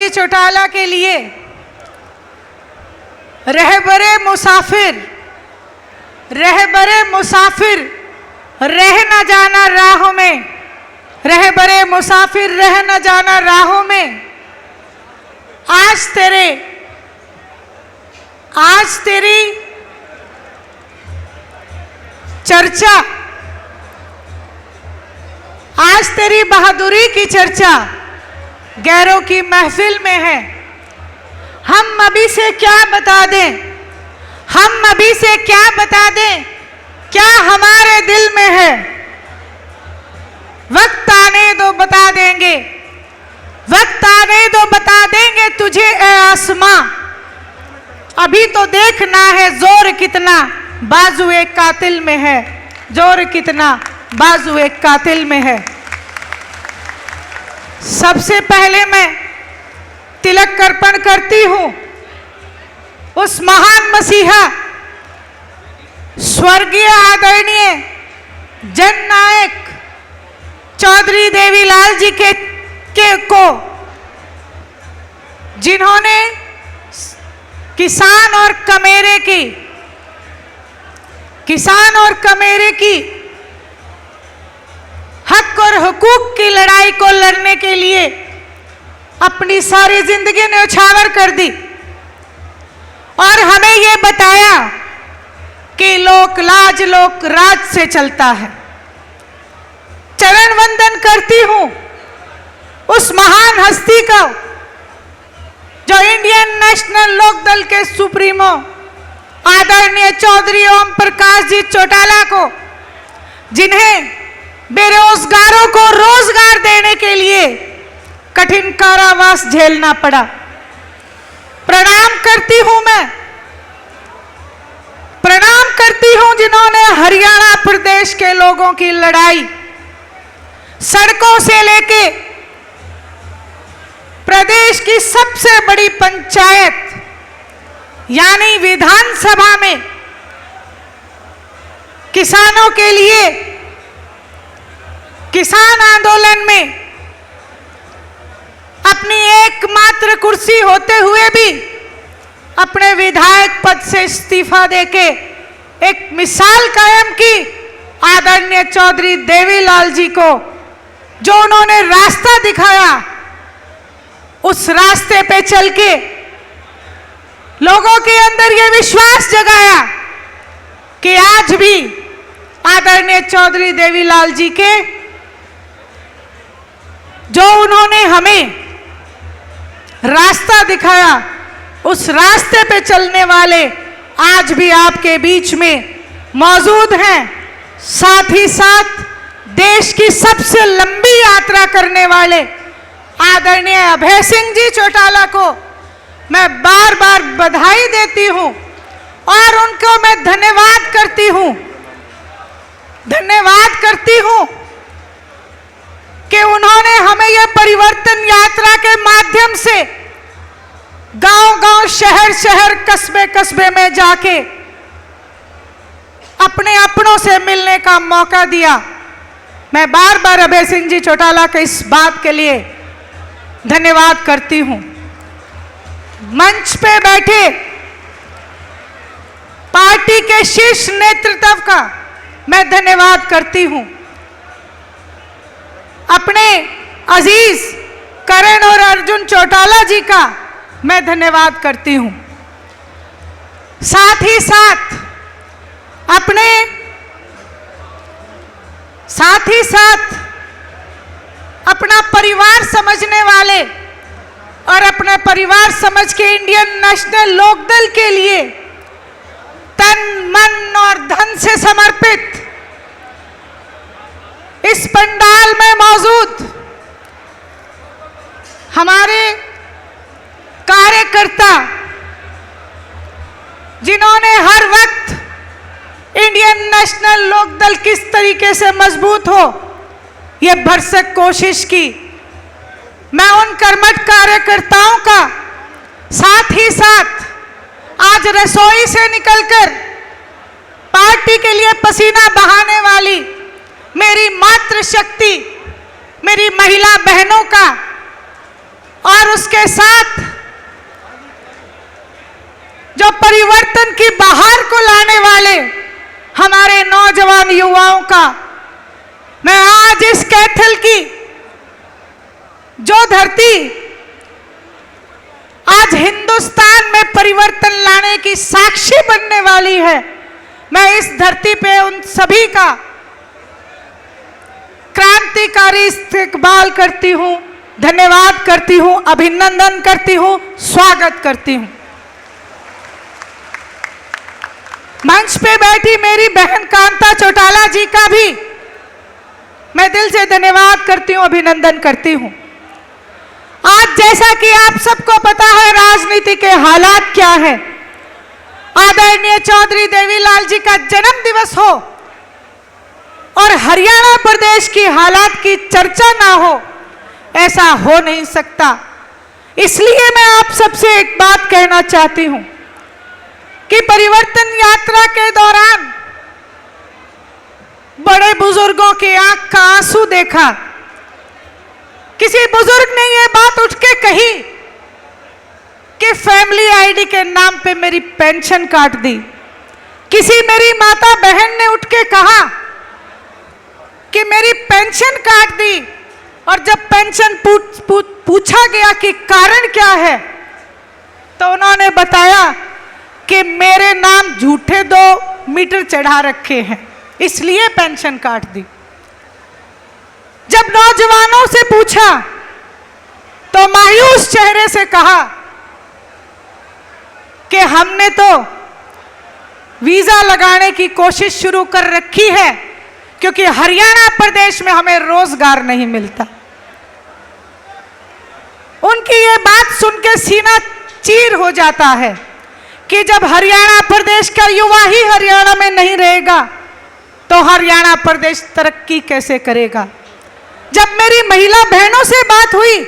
जी चौटाला के लिए रहबरे मुसाफिर रह न जाना राहों में, रहबरे मुसाफिर रह न जाना राहों में। आज तेरी चर्चा, आज तेरी बहादुरी की चर्चा गैरों की महफिल में है। हम अभी से क्या बता दें, क्या हमारे दिल में है। वक्त आने दो बता देंगे तुझे ए आसमां। अभी तो देखना है जोर कितना बाजुए कातिल में है, जोर कितना बाजुए कातिल में है। सबसे पहले मैं तिलक अर्पण करती हूं उस महान मसीहा स्वर्गीय आदरणीय जननायक चौधरी देवीलाल जी के को, जिन्होंने किसान और कमेरे की हक और हुकूक की लड़ाई को लड़ने के लिए अपनी सारी जिंदगी न्यौछावर कर दी और हमें ये बताया कि लोक लाज लोक राज से चलता है। चरण वंदन करती हूं उस महान हस्ती का जो इंडियन नेशनल लोकदल के सुप्रीमो आदरणीय चौधरी ओम प्रकाश जी चौटाला को, जिन्हें बेरोजगारों को रोजगार देने के लिए कठिन कारावास झेलना पड़ा। प्रणाम करती हूं जिन्होंने हरियाणा प्रदेश के लोगों की लड़ाई सड़कों से लेके प्रदेश की सबसे बड़ी पंचायत यानी विधानसभा में किसानों के लिए किसान आंदोलन में अपनी एकमात्र कुर्सी होते हुए भी अपने विधायक पद से इस्तीफा देके एक मिसाल कायम की आदरणीय चौधरी देवीलाल जी को, जो उन्होंने रास्ता दिखाया, उस रास्ते पे चल के लोगों के अंदर ये विश्वास जगाया कि आज भी आदरणीय चौधरी देवीलाल जी के जो उन्होंने हमें रास्ता दिखाया, उस रास्ते पे चलने वाले आज भी आपके बीच में मौजूद हैं। साथ ही साथ देश की सबसे लंबी यात्रा करने वाले आदरणीय अभय सिंह जी चौटाला को मैं बार बार बधाई देती हूं और उनको मैं धन्यवाद करती हूं कि उन्होंने हमें यह परिवर्तन यात्रा के माध्यम से गांव-गांव, शहर-शहर, कस्बे-कस्बे में जाके अपने अपनों से मिलने का मौका दिया। मैं बार बार अभय सिंह जी चौटाला के इस बात के लिए धन्यवाद करती हूं। मंच पे बैठे पार्टी के शीर्ष नेतृत्व का मैं धन्यवाद करती हूं। अपने अजीज करण और अर्जुन चौटाला जी का मैं धन्यवाद करती हूं। साथ ही साथ अपना परिवार समझने वाले और अपना परिवार समझ के इंडियन नेशनल लोकदल के लिए तन मन और धन से समर्पित इस पंडाल में मौजूद हमारे कार्यकर्ता, जिन्होंने हर वक्त इंडियन नेशनल लोकदल किस तरीके से मजबूत हो ये भरसक कोशिश की, मैं उन कर्मठ कार्यकर्ताओं का, साथ ही साथ आज रसोई से निकलकर पार्टी के लिए पसीना बहाने वाली मेरी मातृशक्ति, मेरी महिला बहनों का और उसके साथ जो परिवर्तन की बहार को लाने वाले हमारे नौजवान युवाओं का मैं आज इस कैथल की जो धरती आज हिंदुस्तान में परिवर्तन लाने की साक्षी बनने वाली है, मैं इस धरती पे उन सभी का क्रांतिकारी इस्तकबाल करती हूं, धन्यवाद करती हूं, अभिनंदन करती हूं, स्वागत करती हूं। मंच पे बैठी मेरी बहन कांता चौटाला जी का भी मैं दिल से धन्यवाद करती हूं, अभिनंदन करती हूं। आज जैसा कि आप सबको पता है राजनीति के हालात क्या है, आदरणीय चौधरी देवीलाल जी का जन्म दिवस हो और हरियाणा प्रदेश की हालात की चर्चा ना हो, ऐसा हो नहीं सकता। इसलिए मैं आप सबसे एक बात कहना चाहती हूं कि परिवर्तन यात्रा के दौरान बड़े बुजुर्गों की आंख का आंसू देखा। किसी बुजुर्ग ने यह बात उठ के कही कि फैमिली आईडी के नाम पे मेरी पेंशन काट दी। किसी मेरी माता बहन ने उठ के कहा कि मेरी पेंशन काट दी, और जब पेंशन पूछा गया कि कारण क्या है तो उन्होंने बताया कि मेरे नाम झूठे 2 मीटर चढ़ा रखे हैं, इसलिए पेंशन काट दी। जब नौजवानों से पूछा तो मायूस चेहरे से कहा कि हमने तो वीजा लगाने की कोशिश शुरू कर रखी है क्योंकि हरियाणा प्रदेश में हमें रोजगार नहीं मिलता। उनकी ये बात सुन के सीना चीर हो जाता है कि जब हरियाणा प्रदेश का युवा ही हरियाणा में नहीं रहेगा तो हरियाणा प्रदेश तरक्की कैसे करेगा। जब मेरी महिला बहनों से बात हुई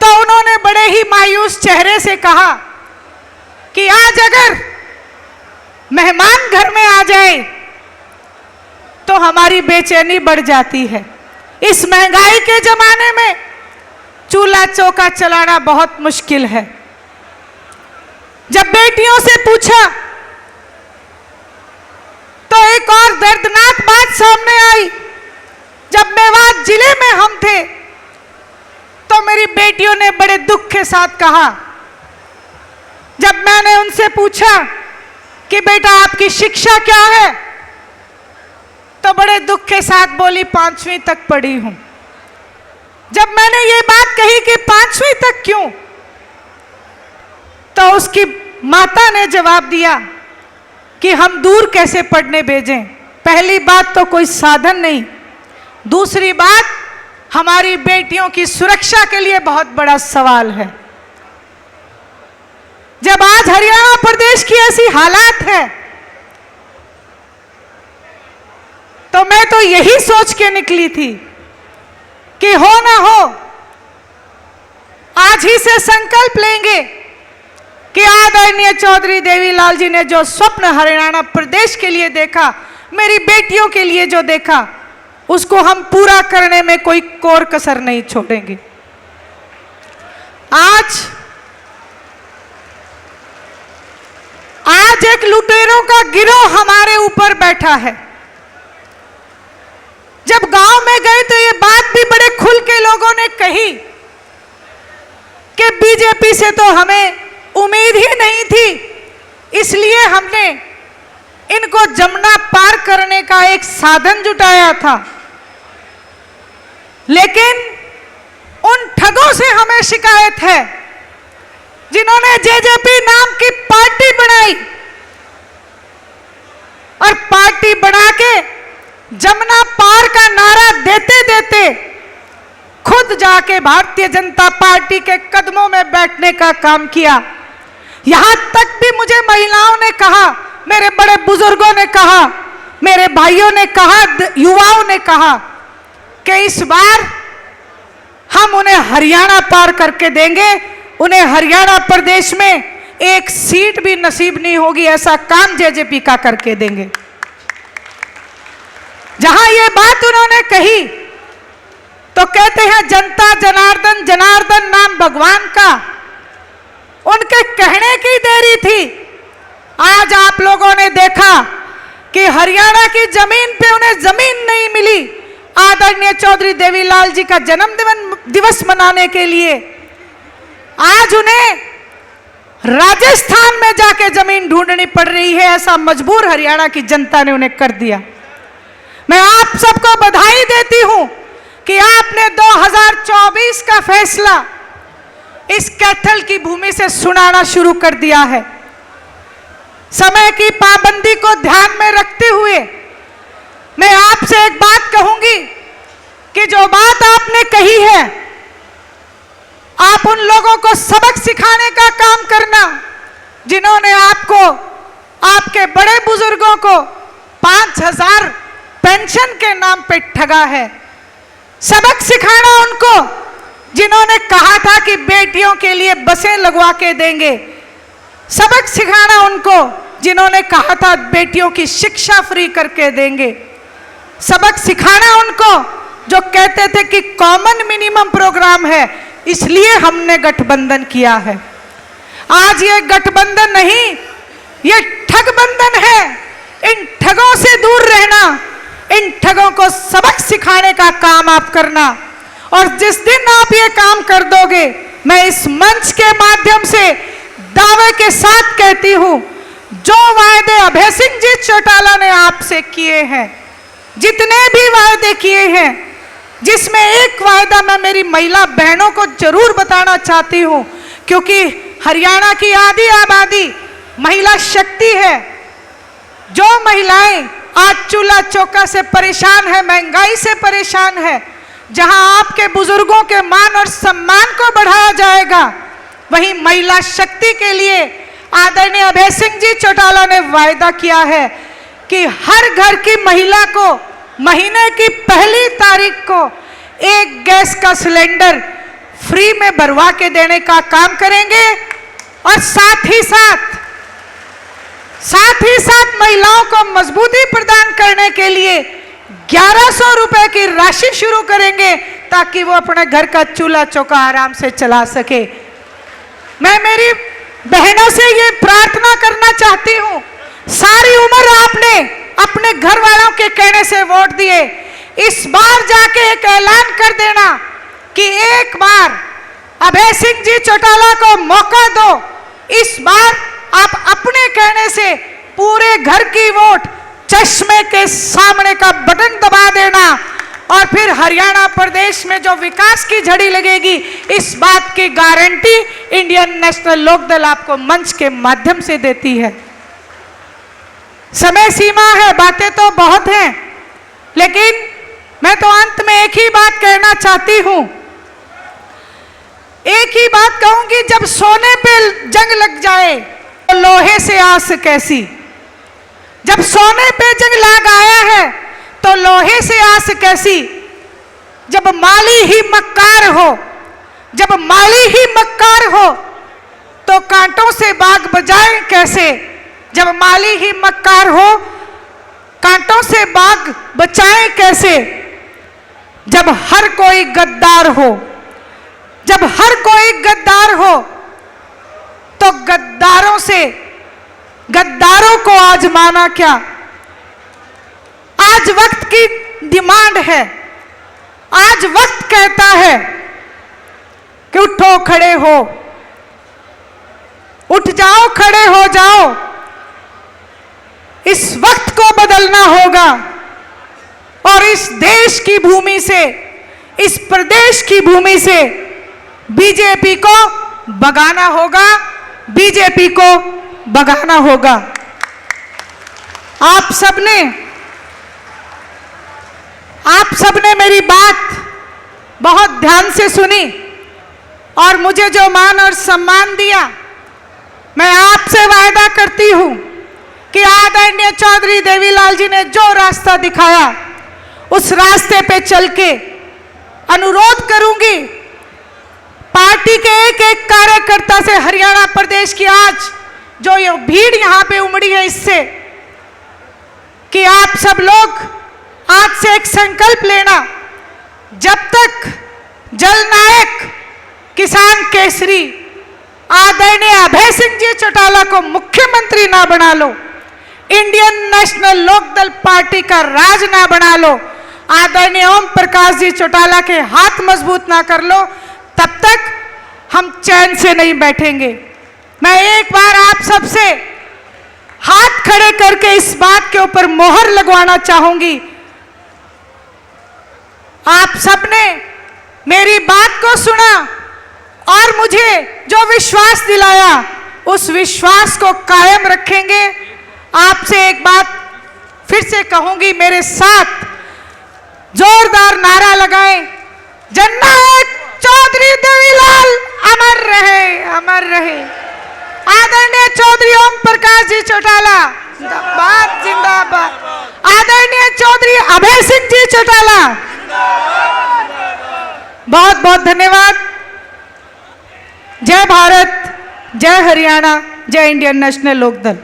तो उन्होंने बड़े ही मायूस चेहरे से कहा कि आज अगर मेहमान घर में आ जाए तो हमारी बेचैनी बढ़ जाती है। इस महंगाई के जमाने में चूल्हा चौका चलाना बहुत मुश्किल है। जब बेटियों से पूछा तो एक और दर्दनाक बात सामने आई। जब मेवात जिले में हम थे तो मेरी बेटियों ने बड़े दुख के साथ कहा, जब मैंने उनसे पूछा कि बेटा आपकी शिक्षा क्या है तो बड़े दुख के साथ बोली 5वीं तक पढ़ी हूं। जब मैंने ये बात कही कि 5वीं तक क्यों, तो उसकी माता ने जवाब दिया कि हम दूर कैसे पढ़ने भेजें। पहली बात तो कोई साधन नहीं, दूसरी बात हमारी बेटियों की सुरक्षा के लिए बहुत बड़ा सवाल है। जब आज हरियाणा प्रदेश की ऐसी हालात है तो मैं तो यही सोच के निकली थी कि हो ना हो आज ही से संकल्प लेंगे कि आदरणीय चौधरी देवीलाल जी ने जो स्वप्न हरियाणा प्रदेश के लिए देखा, मेरी बेटियों के लिए जो देखा, उसको हम पूरा करने में कोई कोर कसर नहीं छोड़ेंगे। आज एक लुटेरों का गिरोह हमारे ऊपर बैठा है। जब गांव में गए तो ये बात भी बड़े खुल के लोगों ने कही कि बीजेपी से तो हमें उम्मीद ही नहीं थी, इसलिए हमने इनको जमुना पार करने का एक साधन जुटाया था। लेकिन उन ठगों से हमें शिकायत है जिन्होंने जेजेपी नाम की पार्टी बनाई और पार्टी बना के जमुना पार का नारा देते देते खुद जाके भारतीय जनता पार्टी के कदमों में बैठने का काम किया। यहां तक भी मुझे महिलाओं ने कहा, मेरे बड़े बुजुर्गों ने कहा, मेरे भाइयों ने कहा, युवाओं ने कहा कि इस बार हम उन्हें हरियाणा पार करके देंगे, उन्हें हरियाणा प्रदेश में एक सीट भी नसीब नहीं होगी, ऐसा काम जेजेपी का करके देंगे। जहां ये बात उन्होंने कही तो कहते हैं जनता जनार्दन, जनार्दन नाम भगवान का। उनके कहने की देरी थी। आज आप लोगों ने देखा कि हरियाणा की जमीन पे उन्हें जमीन नहीं मिली आदरणीय चौधरी देवीलाल जी का जन्म दिवस मनाने के लिए। आज उन्हें राजस्थान में जाके जमीन ढूंढनी पड़ रही है। ऐसा मजबूर हरियाणा की जनता ने उन्हें कर दिया। मैं आप सबको बधाई देती हूं कि आपने 2024 का फैसला इस कैथल की भूमि से सुनाना शुरू कर दिया है। समय की पाबंदी को ध्यान में रखते हुए मैं आपसे एक बात कहूंगी कि जो बात आपने कही है, आप उन लोगों को सबक सिखाने का काम करना जिन्होंने आपको, आपके बड़े बुजुर्गों को 5,000 पेंशन के नाम पे ठगा है। सबक सिखाना उनको जिन्होंने कहा था कि बेटियों के लिए बसें लगवा के देंगे। सबक सिखाना उनको जिन्होंने कहा था बेटियों की शिक्षा फ्री करके देंगे। सबक सिखाना उनको जो कहते थे कि कॉमन मिनिमम प्रोग्राम है इसलिए हमने गठबंधन किया है। आज ये गठबंधन नहीं, ये ठगबंधन है। इन ठगों से दूर रहना, इन ठगों को सबक सिखाने का काम आप करना। और जिस दिन आप ये काम कर दोगे, मैं इस मंच के माध्यम से दावे के साथ कहती हूं, जो वायदे अभय सिंह जी चौटाला ने आपसे किए हैं, जितने भी वायदे किए हैं, जिसमें एक वायदा मैं मेरी महिला बहनों को जरूर बताना चाहती हूं, क्योंकि हरियाणा की आधी आबादी महिला शक्ति है। जो महिलाएं आज चूल्हा चौका से परेशान है, महंगाई से परेशान है, जहां आपके बुजुर्गों के मान और सम्मान को बढ़ाया जाएगा, वहीं महिला शक्ति के लिए आदरणीय अभय सिंह जी चौटाला ने वायदा किया है कि हर घर की महिला को महीने की पहली तारीख को एक गैस का सिलेंडर फ्री में भरवा के देने का काम करेंगे। और साथ ही साथ महिलाओं को मजबूती प्रदान करने के लिए 1100 रुपए की राशि शुरू करेंगे ताकि वो अपने घर का चूल्हा चौका आराम से चला सके। मैं मेरी बहनों से ये प्रार्थना करना चाहती हूँ, सारी उम्र आपने अपने घर वालों के कहने से वोट दिए, इस बार जाके एक ऐलान कर देना कि एक बार अभय सिंह जी चौटाला को मौका दो। इस बार आप अपने कहने से पूरे घर की वोट चश्मे के सामने का बटन दबा देना और फिर हरियाणा प्रदेश में जो विकास की झड़ी लगेगी, इस बात की गारंटी इंडियन नेशनल लोकदल आपको मंच के माध्यम से देती है। समय सीमा है, बातें तो बहुत हैं, लेकिन मैं तो अंत में एक ही बात कहना चाहती हूं, एक ही बात कहूंगी, जब सोने पे जंग लग जाए तो लोहे से आस कैसी। जब सोने पे जंग लग आया है तो लोहे से आस कैसी। जब माली ही मक्कार हो, जब माली ही मक्कार हो तो कांटों से बाग बजाए कैसे। जब माली ही मक्कार हो कांटों से बाग बचाए कैसे। जब हर कोई गद्दार हो, जब हर कोई गद्दार हो तो गद्दारों को आजमाना क्या। आज वक्त की डिमांड है, आज वक्त कहता है कि उठो खड़े हो, उठ जाओ, खड़े हो जाओ। इस वक्त को बदलना होगा और इस देश की भूमि से, इस प्रदेश की भूमि से बीजेपी को भगाना होगा, बीजेपी को भगाना होगा। आप सबने मेरी बात बहुत ध्यान से सुनी और मुझे जो मान और सम्मान दिया, मैं आपसे वायदा करती हूं कि आदरणीय चौधरी देवीलाल जी ने जो रास्ता दिखाया उस रास्ते पे चल के अनुरोध करूंगी पार्टी के एक एक कार्यकर्ता से, हरियाणा प्रदेश की आज जो ये भीड़ यहां पे उमड़ी है, इससे कि आप सब लोग आज से एक संकल्प लेना जब तक जननायक किसान केसरी आदरणीय अभय सिंह जी चौटाला को मुख्यमंत्री ना बना लो, इंडियन नेशनल लोकदल पार्टी का राज ना बना लो, आदरणीय ओम प्रकाश जी चौटाला के हाथ मजबूत ना कर लो, तब तक हम चैन से नहीं बैठेंगे। मैं एक बार आप सबसे हाथ खड़े करके इस बात के ऊपर मोहर लगवाना चाहूंगी, आप सबने मेरी बात को सुना और मुझे जो विश्वास दिलाया उस विश्वास को कायम रखेंगे। आपसे एक बात फिर से कहूंगी, मेरे साथ जोरदार नारा लगाएं, जननायक चौधरी देवीलाल अमर रहे, अमर रहे। आदरणीय चौधरी ओम प्रकाश जी चौटाला जिंदाबाद, जिंदाबाद। आदरणीय चौधरी अभय सिंह जी चौटाला, बहुत बहुत धन्यवाद। जय भारत, जय हरियाणा, जय इंडियन नेशनल लोकदल।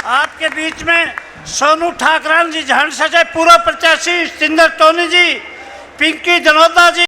आपके बीच में सोनू ठाकरान जी, झांसा से पूर्व प्रत्याशी, सिंदर टोनी जी, पिंकी जनोदा जी।